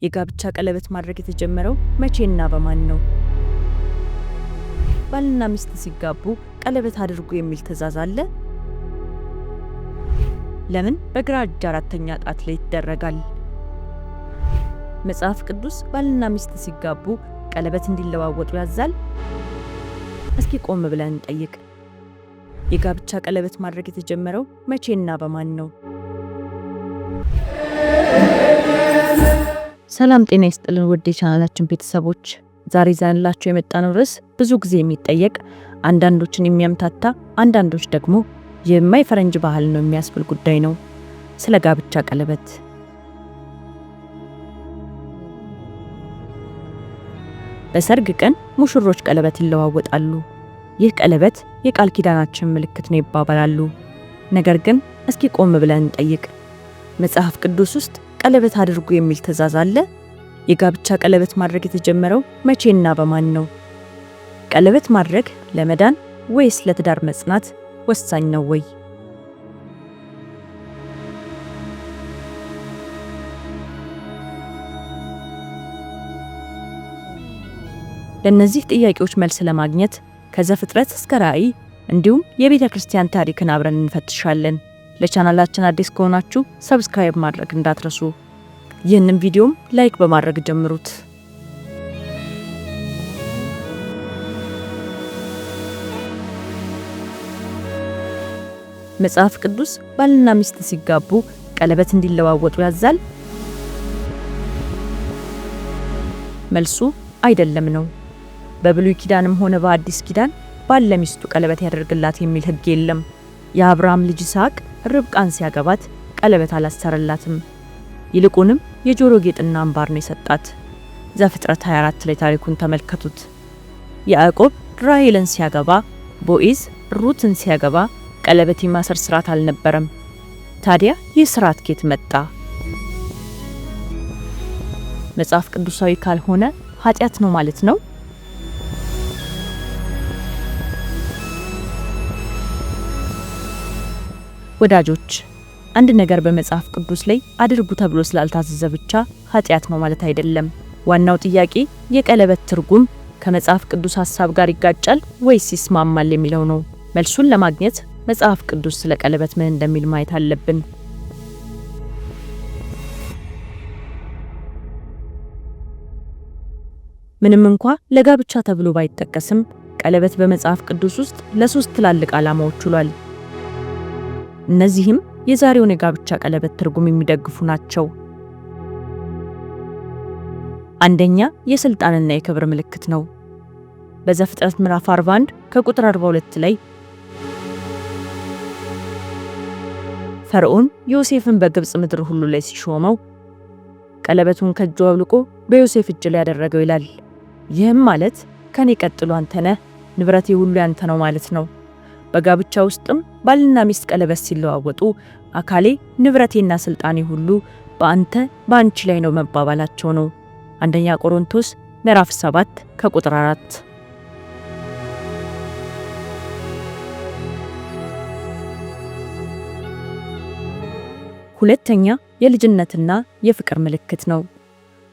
የጋብቻ ቀለበት ማድረግ የተጀመረው መቼና በማን ነው? ባልና ሚስት ሲጋቡ ቀለበት አድርጉ የሚል ትዕዛዝ አለ? ለምን በግራ እጅ አራተኛ ጣት ላይ ይደረጋል? መጽሐፍ ቅዱስ ባልና ሚስት ሲጋቡ ቀለበት እንዲለዋወጡ ያዛል? እስኪ ቆም ብለን እንጠይቅ። የጋብቻ ቀለበት ማድረግ የተጀመረው መቼና በማን ነው? ሰላም ጤና ይስጥልን ውድ የቻናላችን ቤተሰቦች፣ ዛሬ ይዘንላችሁ የመጣነው ርዕስ ብዙ ጊዜ የሚጠየቅ፣ አንዳንዶችን የሚያምታታ፣ አንዳንዶች ደግሞ የማይፈረንጅ ባህል ነው የሚያስብል ጉዳይ ነው። ስለ ጋብቻ ቀለበት። በሰርግ ቀን ሙሽሮች ቀለበት ይለዋወጣሉ። ይህ ቀለበት የቃል ኪዳናችን ምልክት ነው ይባባላሉ። ነገር ግን እስኪ ቆም ብለን እንጠይቅ። መጽሐፍ ቅዱስ ውስጥ ቀለበት አድርጉ የሚል ትዕዛዝ አለ? የጋብቻ ቀለበት ማድረግ የተጀመረው መቼና በማን ነው? ቀለበት ማድረግ ለመዳን ወይስ ለትዳር መጽናት ወሳኝ ነው ወይ? ለእነዚህ ጥያቄዎች መልስ ለማግኘት ከዘፍጥረት እስከ ራእይ እንዲሁም የቤተ ክርስቲያን ታሪክን አብረን እንፈትሻለን። ለቻናላችን አዲስ ከሆናችሁ ሰብስክራይብ ማድረግ እንዳትረሱ። ይህንን ቪዲዮም ላይክ በማድረግ ጀምሩት። መጽሐፍ ቅዱስ ባልና ሚስት ሲጋቡ ቀለበት እንዲለዋወጡ ያዛል? መልሱ አይደለም ነው። በብሉይ ኪዳንም ሆነ በአዲስ ኪዳን ባል ለሚስቱ ቀለበት ያደርግላት የሚል ሕግ የለም። የአብርሃም ልጅ ይስሐቅ ርብቃን ሲያገባት ቀለበት አላሰረላትም። ይልቁንም የጆሮ ጌጥና አምባር ነው የሰጣት። ዘፍጥረት 24 ላይ ታሪኩን ተመልከቱት። ያዕቆብ ራሔልን ሲያገባ፣ ቦዔዝ ሩትን ሲያገባ ቀለበት የማሰር ስርዓት አልነበረም። ታዲያ ይህ ስርዓት ከየት መጣ? መጽሐፍ ቅዱሳዊ ካልሆነ ኃጢአት ነው ማለት ነው? ወዳጆች፣ አንድ ነገር በመጽሐፍ ቅዱስ ላይ አድርጉ ተብሎ ስላልታዘዘ ብቻ ኃጢአት ነው ማለት አይደለም። ዋናው ጥያቄ የቀለበት ትርጉም ከመጽሐፍ ቅዱስ ሐሳብ ጋር ይጋጫል ወይስ ይስማማል የሚለው ነው። መልሱን ለማግኘት መጽሐፍ ቅዱስ ስለ ቀለበት ምን እንደሚል ማየት አለብን። ምንም እንኳ ለጋብቻ ተብሎ ባይጠቀስም ቀለበት በመጽሐፍ ቅዱስ ውስጥ ለሶስት ትላልቅ ዓላማዎች ውሏል። እነዚህም የዛሬውን የጋብቻ ቀለበት ትርጉም የሚደግፉ ናቸው። አንደኛ፣ የስልጣንና የክብር ምልክት ነው። በዘፍጥረት ምዕራፍ 41 ከቁጥር 42 ላይ ፈርዖን ዮሴፍን በግብጽ ምድር ሁሉ ላይ ሲሾመው ቀለበቱን ከእጁ አውልቆ በዮሴፍ እጅ ላይ ያደረገው ይላል። ይህም ማለት ከኔ ቀጥሎ አንተ ነህ፣ ንብረቴ ሁሉ ያንተ ነው ማለት ነው። በጋብቻ ውስጥም ባልና ሚስት ቀለበት ሲለዋወጡ አካሌ፣ ንብረቴና ስልጣኔ ሁሉ በአንተ በአንቺ ላይ ነው መባባላቸው ነው። አንደኛ ቆሮንቶስ ምዕራፍ 7 ከቁጥር 4። ሁለተኛ፣ የልጅነትና የፍቅር ምልክት ነው።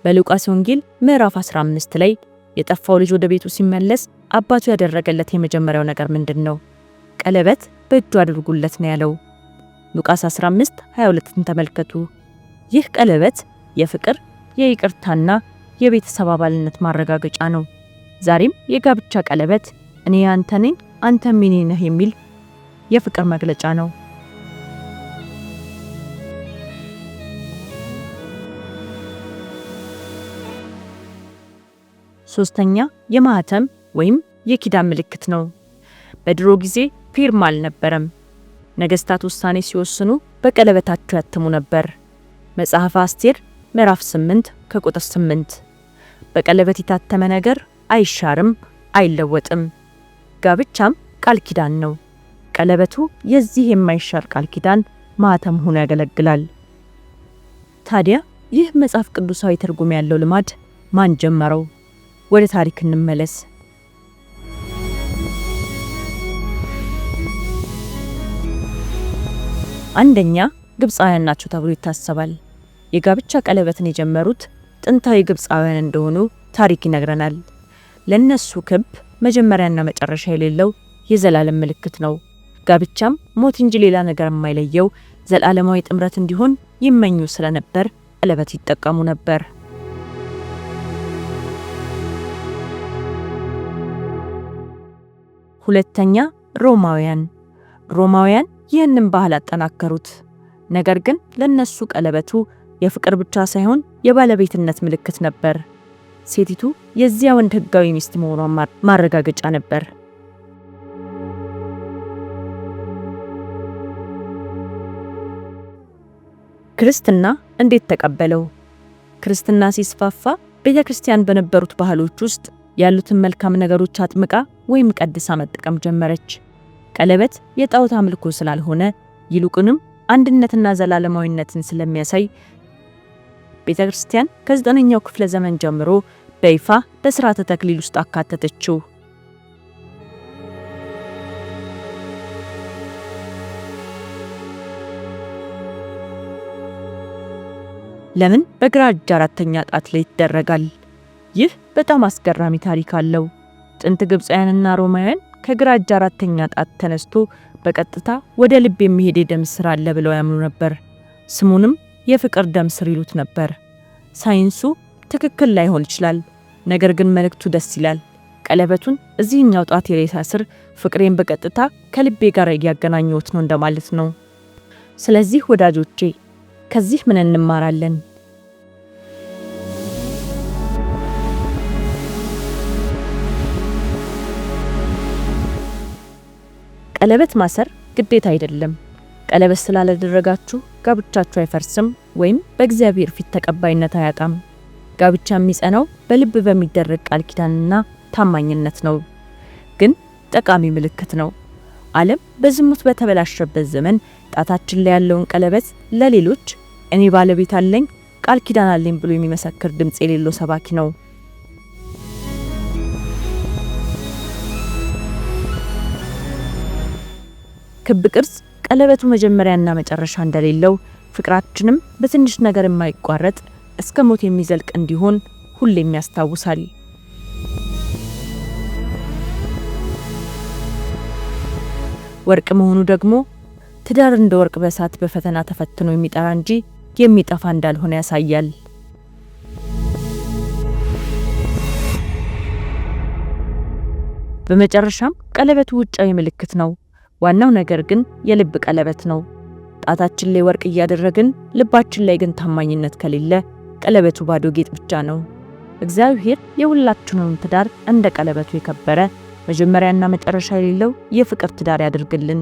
በሉቃስ ወንጌል ምዕራፍ 15 ላይ የጠፋው ልጅ ወደ ቤቱ ሲመለስ አባቱ ያደረገለት የመጀመሪያው ነገር ምንድን ነው? ቀለበት በእጁ አድርጉለት ነው ያለው። ሉቃስ 15:22ን ተመልከቱ። ይህ ቀለበት የፍቅር፣ የይቅርታና የቤተሰብ አባልነት ማረጋገጫ ነው። ዛሬም የጋብቻ ቀለበት እኔ አንተ ነኝ፣ አንተም የኔ ነህ የሚል የፍቅር መግለጫ ነው። ሶስተኛ፣ የማህተም ወይም የኪዳን ምልክት ነው። በድሮ ጊዜ ፊርማ አልነበረም። ነገስታት ውሳኔ ሲወስኑ በቀለበታቸው ያትሙ ነበር። መጽሐፈ አስቴር ምዕራፍ 8 ከቁጥር 8። በቀለበት የታተመ ነገር አይሻርም፣ አይለወጥም። ጋብቻም ቃል ኪዳን ነው። ቀለበቱ የዚህ የማይሻር ቃል ኪዳን ማህተም ሆኖ ያገለግላል። ታዲያ ይህ መጽሐፍ ቅዱሳዊ ትርጉም ያለው ልማድ ማን ጀመረው? ወደ ታሪክ እንመለስ። አንደኛ፣ ግብፃውያን ናቸው ተብሎ ይታሰባል። የጋብቻ ቀለበትን የጀመሩት ጥንታዊ ግብፃውያን እንደሆኑ ታሪክ ይነግረናል። ለነሱ ክብ መጀመሪያና መጨረሻ የሌለው የዘላለም ምልክት ነው። ጋብቻም ሞት እንጂ ሌላ ነገር የማይለየው ዘላለማዊ ጥምረት እንዲሆን ይመኙ ስለነበር ቀለበት ይጠቀሙ ነበር። ሁለተኛ፣ ሮማውያን ይህንን ባህል አጠናከሩት። ነገር ግን ለነሱ ቀለበቱ የፍቅር ብቻ ሳይሆን የባለቤትነት ምልክት ነበር። ሴቲቱ የዚያ ወንድ ሕጋዊ ሚስት መሆኗን ማረጋገጫ ነበር። ክርስትና እንዴት ተቀበለው? ክርስትና ሲስፋፋ ቤተክርስቲያን በነበሩት ባህሎች ውስጥ ያሉትን መልካም ነገሮች አጥምቃ ወይም ቀድሳ መጠቀም ጀመረች። ቀለበት የጣዖት አምልኮ ስላልሆነ ይልቁንም አንድነትና ዘላለማዊነትን ስለሚያሳይ ቤተክርስቲያን ከ9ኛው ክፍለ ዘመን ጀምሮ በይፋ በሥርዓተ ተክሊል ውስጥ አካተተችው። ለምን በግራ እጅ አራተኛ ጣት ላይ ይደረጋል? ይህ በጣም አስገራሚ ታሪክ አለው። ጥንት ግብፃውያንና ሮማውያን ከግራ እጅ አራተኛ ጣት ተነስቶ በቀጥታ ወደ ልብ የሚሄድ የደም ስር አለ ብለው ያምኑ ነበር። ስሙንም የፍቅር ደም ስር ይሉት ነበር። ሳይንሱ ትክክል ላይሆን ይችላል፣ ነገር ግን መልእክቱ ደስ ይላል። ቀለበቱን እዚህኛው ጣት የሬሳ ስር ፍቅሬን በቀጥታ ከልቤ ጋር እያገናኘሁት ነው እንደማለት ነው። ስለዚህ ወዳጆቼ ከዚህ ምን እንማራለን? ቀለበት ማሰር ግዴታ አይደለም። ቀለበት ስላላደረጋችሁ ጋብቻችሁ አይፈርስም ወይም በእግዚአብሔር ፊት ተቀባይነት አያጣም። ጋብቻ የሚጸናው በልብ በሚደረግ ቃል ኪዳንና ታማኝነት ነው። ግን ጠቃሚ ምልክት ነው። ዓለም በዝሙት በተበላሸበት ዘመን ጣታችን ላይ ያለውን ቀለበት ለሌሎች እኔ ባለቤት አለኝ፣ ቃል ኪዳን አለኝ ብሎ የሚመሰክር ድምጽ የሌለው ሰባኪ ነው። ክብ ቅርጽ ቀለበቱ መጀመሪያና መጨረሻ እንደሌለው፣ ፍቅራችንም በትንሽ ነገር የማይቋረጥ እስከ ሞት የሚዘልቅ እንዲሆን ሁሌም ያስታውሳል። ወርቅ መሆኑ ደግሞ ትዳር እንደ ወርቅ በእሳት በፈተና ተፈትኖ የሚጠራ እንጂ የሚጠፋ እንዳልሆነ ያሳያል። በመጨረሻም ቀለበቱ ውጫዊ ምልክት ነው። ዋናው ነገር ግን የልብ ቀለበት ነው። ጣታችን ላይ ወርቅ እያደረግን ልባችን ላይ ግን ታማኝነት ከሌለ ቀለበቱ ባዶ ጌጥ ብቻ ነው። እግዚአብሔር የሁላችንም ትዳር እንደ ቀለበቱ የከበረ መጀመሪያና መጨረሻ የሌለው የፍቅር ትዳር ያድርግልን።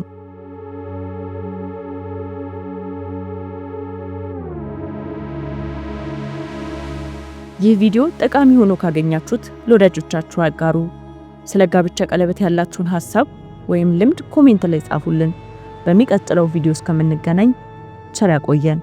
ይህ ቪዲዮ ጠቃሚ ሆኖ ካገኛችሁት ለወዳጆቻችሁ አጋሩ። ስለ ጋብቻ ቀለበት ያላችሁን ሐሳብ ወይም ልምድ ኮሜንት ላይ ጻፉልን። በሚቀጥለው ቪዲዮ እስከምንገናኝ ቸር ያቆየን።